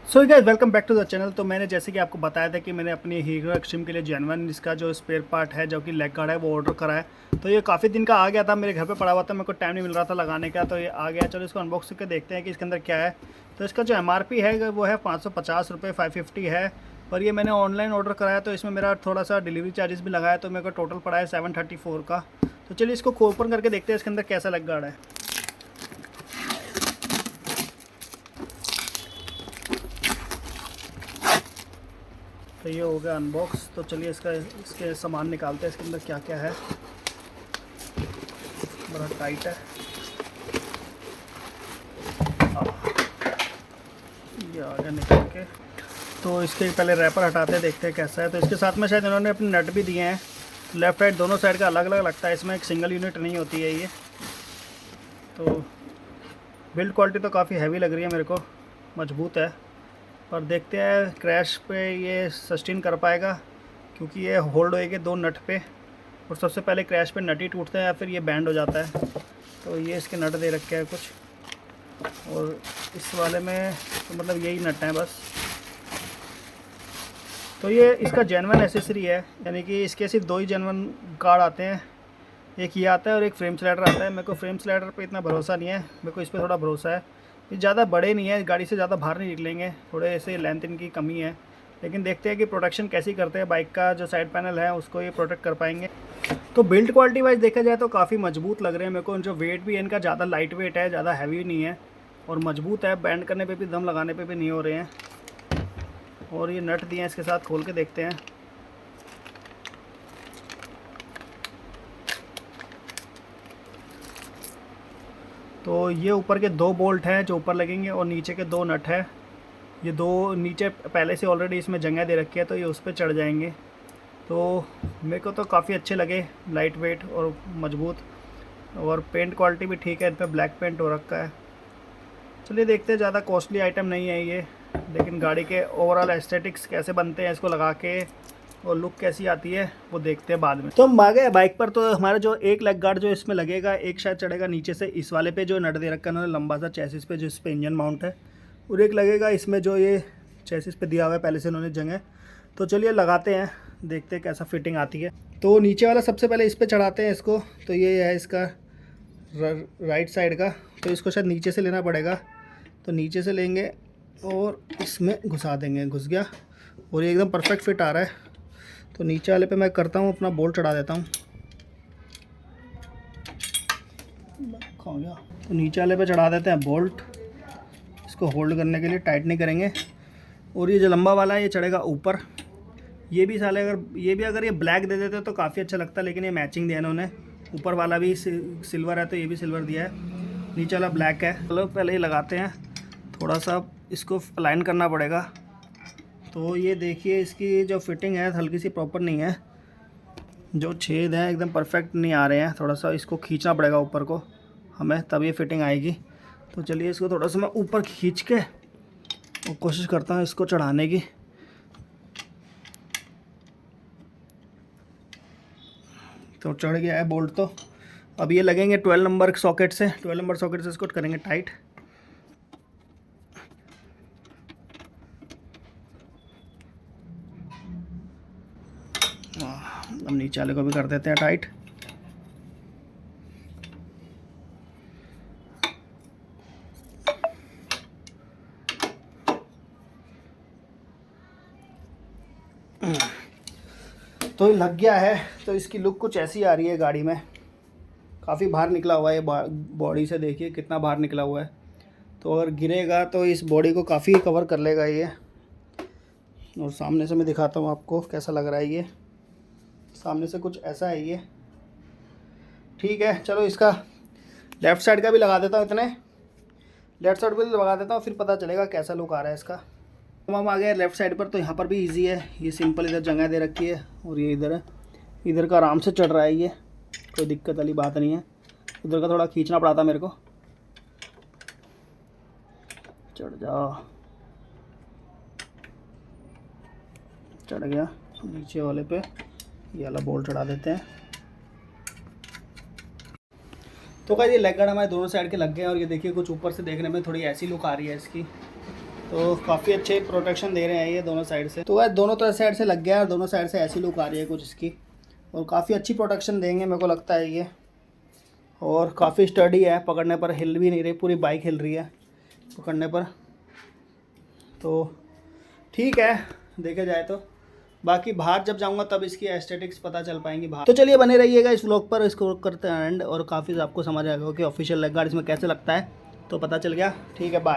So guys welcome back to the channel. तो मैंने जैसे कि आपको बताया था कि मैंने अपनी हीरो एक्सट्रीम के लिए जेनवन इसका जो स्पेयर पार्ट है जो कि लेग गार्ड है वो ऑर्डर करा है। तो ये काफ़ी दिन का आ गया था, मेरे घर पे पड़ा हुआ था, मेरे को टाइम नहीं मिल रहा था लगाने का, तो ये आ गया। चलो इसको अनबॉक्स करके देखते हैं कि इसके अंदर क्या है। तो इसका जो MRP है वो है 550 रुपये, 550 है। पर ये मैंने ऑनलाइन ऑर्डर कराया तो इसमें मेरा थोड़ा सा डिलीवरी चार्जेस भी लगाया, तो मेरे को टोटल पड़ा है 734 का। तो चलिए इसको ओपन करके देखते हैं इसके अंदर कैसा लेग गार्ड है। तो ये हो गया अनबॉक्स। तो चलिए इसके सामान निकालते हैं, इसके अंदर क्या क्या है। बड़ा टाइट है। ये आ गया निकल के। तो इसके पहले रैपर हटाते हैं, देखते हैं कैसा है। तो इसके साथ में शायद इन्होंने अपने नट भी दिए हैं, लेफ़्ट राइट दोनों साइड का अलग अलग लगता है, इसमें एक सिंगल यूनिट नहीं होती है ये। तो बिल्ड क्वालिटी तो काफ़ी हैवी लग रही है मेरे को, मजबूत है। पर देखते हैं क्रैश पे ये सस्टेन कर पाएगा, क्योंकि ये होल्ड होएगी दो नट पे, और सबसे पहले क्रैश पे नट ही टूटता है या फिर ये बैंड हो जाता है। तो ये इसके नट दे रखे हैं कुछ, और इस वाले में तो मतलब यही नट हैं बस। तो ये इसका जेन्युइन एसेसरी है, यानी कि इसके सिर्फ दो ही जेन्युइन कार्ड आते हैं, एक ये आता है और एक फ्रेम स्लाइडर आता है। मेरे को फ्रेम स्लाइडर पे इतना भरोसा नहीं है, मेरे को इस पर थोड़ा भरोसा है। ये ज़्यादा बड़े नहीं है, गाड़ी से ज़्यादा बाहर नहीं निकलेंगे, थोड़े ऐसे लेंथ इनकी कमी है। लेकिन देखते हैं कि प्रोटेक्शन कैसी करते हैं, बाइक का जो साइड पैनल है उसको ये प्रोटेक्ट कर पाएंगे। तो बिल्ड क्वालिटी वाइज देखा जाए तो काफ़ी मजबूत लग रहे हैं मेरे को। जो वेट भी है इनका ज़्यादा लाइट वेट है, ज़्यादा हैवी नहीं है, और मजबूत है। बैंड करने पे भी, दम लगाने पे भी नहीं हो रहे हैं। और ये नट दिए हैं इसके साथ, खोल के देखते हैं। तो ये ऊपर के दो बोल्ट हैं जो ऊपर लगेंगे, और नीचे के दो नट है। ये दो नीचे पहले से ऑलरेडी इसमें जगह दे रखी है, तो ये उस पर चढ़ जाएंगे। तो मेरे को तो काफ़ी अच्छे लगे, लाइट वेट और मजबूत, और पेंट क्वालिटी भी ठीक है। इन पर ब्लैक पेंट हो रखा है। चलिए देखते हैं, ज़्यादा कॉस्टली आइटम नहीं है ये, लेकिन गाड़ी के ओवरऑल एस्थेटिक्स कैसे बनते हैं इसको लगा के, और लुक कैसी आती है वो देखते हैं बाद में। तो हम आ गए बाइक पर। तो हमारा जो एक लेग गार्ड जो इसमें लगेगा, एक शायद चढ़ेगा नीचे से इस वाले पे जो नट दे रखा है उन्होंने लंबा सा चेसिस पे, जो इस पे इंजन माउंट है, और एक लगेगा इसमें जो ये चेसिस पे दिया हुआ है पहले से उन्होंने जगह। तो चलिए लगाते हैं, देखते हैं कैसा फिटिंग आती है। तो नीचे वाला सबसे पहले इस पर चढ़ाते हैं इसको। तो ये है इसका राइट साइड का, तो इसको शायद नीचे से लेना पड़ेगा। तो नीचे से लेंगे और इसमें घुसा देंगे, घुस गया, और ये एकदम परफेक्ट फिट आ रहा है। तो नीचे वाले पे मैं करता हूँ, अपना बोल्ट चढ़ा देता हूँ। खो गया। तो नीचे वाले पे चढ़ा देते हैं बोल्ट, इसको होल्ड करने के लिए, टाइट नहीं करेंगे। और ये जो लंबा वाला है ये चढ़ेगा ऊपर। ये भी साले अगर ये ब्लैक दे देते तो काफ़ी अच्छा लगता, लेकिन ये मैचिंग दिया इन्होंने। ऊपर वाला भी सिल्वर है तो ये भी सिल्वर दिया है, नीचे वाला ब्लैक है। चलो पहले ही लगाते हैं, थोड़ा सा इसको अलाइन करना पड़ेगा। तो ये देखिए इसकी जो फिटिंग है हल्की सी प्रॉपर नहीं है, जो छेद हैं एकदम परफेक्ट नहीं आ रहे हैं। थोड़ा सा इसको खींचना पड़ेगा ऊपर को हमें, तब ये फिटिंग आएगी। तो चलिए इसको थोड़ा सा मैं ऊपर खींच के और कोशिश करता हूँ इसको चढ़ाने की। तो चढ़ गया है बोल्ट। तो अब ये लगेंगे 12 नंबर सॉकेट से, 12 नंबर सॉकेट से इसको करेंगे टाइट। अब नीचे वाले को भी कर देते हैं टाइट। तो लग गया है। तो इसकी लुक कुछ ऐसी आ रही है गाड़ी में, काफ़ी बाहर निकला हुआ है ये बॉडी से, देखिए कितना बाहर निकला हुआ है। तो अगर गिरेगा तो इस बॉडी को काफ़ी कवर कर लेगा ये। और सामने से मैं दिखाता हूँ आपको कैसा लग रहा है ये। सामने से कुछ ऐसा है ये, ठीक है। चलो इसका लेफ़्ट साइड का भी लगा देता हूँ, इतने लेफ़्ट साइड पर लगा देता हूँ, फिर पता चलेगा कैसा लुक आ रहा है इसका। हम आ गए लेफ़्ट साइड पर। तो यहाँ पर भी इजी है, ये सिंपल इधर जगह दे रखी है, और ये इधर है, इधर का आराम से चढ़ रहा है ये, कोई दिक्कत वाली बात नहीं है। इधर का थोड़ा खींचना पड़ा था मेरे को। चढ़ जाओ, चढ़ गया। नीचे वाले पे ये वाला बोल्ट चढ़ा देते हैं। तो क्या ये लेग गार्ड हमारे दोनों साइड के लग गए हैं, और ये देखिए कुछ ऊपर से देखने में थोड़ी ऐसी लुक आ रही है इसकी। तो काफ़ी अच्छे प्रोटेक्शन दे रहे हैं ये दोनों साइड से। तो वह दोनों तरह साइड से लग गया और दोनों साइड से ऐसी लुक आ रही है कुछ इसकी, और काफ़ी अच्छी प्रोटेक्शन देंगे मेरे को लगता है ये। और काफ़ी स्टडी है, पकड़ने पर हिल भी नहीं रही, पूरी बाइक हिल रही है पकड़ने पर। तो ठीक है देखा जाए तो। बाकी बाहर जब जाऊंगा तब इसकी एस्थेटिक्स पता चल पाएंगी बाहर। तो चलिए बने रहिएगा इस व्लॉग पर, इसको करते हैं एंड, और काफ़ी आपको समझ आएगा कि ऑफिशियल लेग गार्ड इसमें कैसे लगता है, तो पता चल गया। ठीक है, बाय।